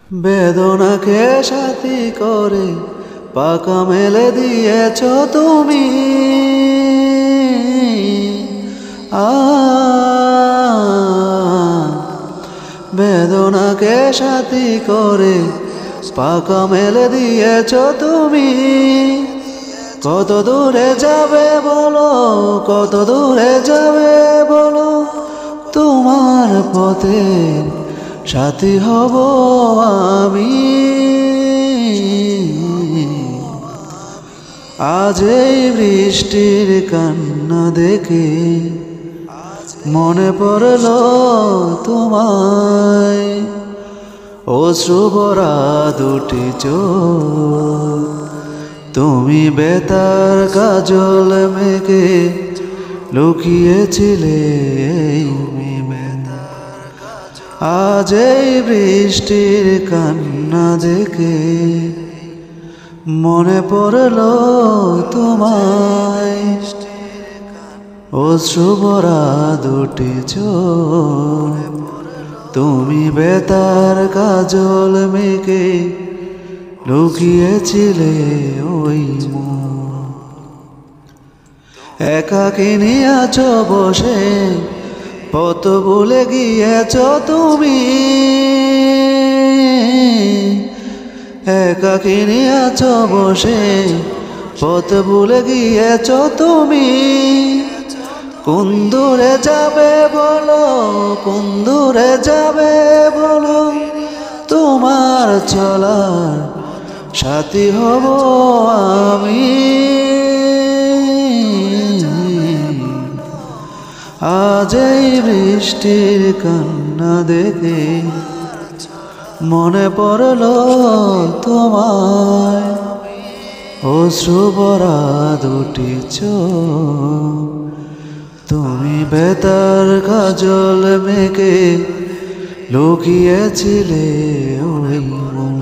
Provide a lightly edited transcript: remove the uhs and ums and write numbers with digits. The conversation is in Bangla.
বেদনাকে সাথী করে পাকা মেলে দিয়েছ তুমি। বেদনাকে সাথী করে পাকা মেলে দিয়েছ তুমি। কত দূরে যাবে বলো, কত দূরে যাবে বলো, তোমার পথে সাথী হব আমি। আজ এই বৃষ্টির কান্না দেখে মনে পড়ল তোমায়, অশ্রু ভরা দুটি চোখ, তুমি বেতার কাজল মেঘে লুকিয়েছিলে। আজ এই বৃষ্টির কান্না দেখে মনে পড়ল তোমায়, অশ্রু ভরা দুটি চোখ, তুমি বেতার কাজল মেঘে লুকিয়েছিলে ওই মন। একাকিনী আছো বসে, পথ ভুলে গিয়েছ তুমি। একাকিনী আছো বসে, পথ ভুলে গিয়েছ তুমি। কোন দূরে যাবে বলো, কোন দূরে যাবে বলো, তোমার চলার সাথী হব আমি। আজ এই বৃষ্টির কান্না দেখে মনে পড়ল তোমায়, অশ্রু ভরা দুটি চোখ, তুমি বেতার কাজল মেঘে লুকিয়েছিলে ওই মন।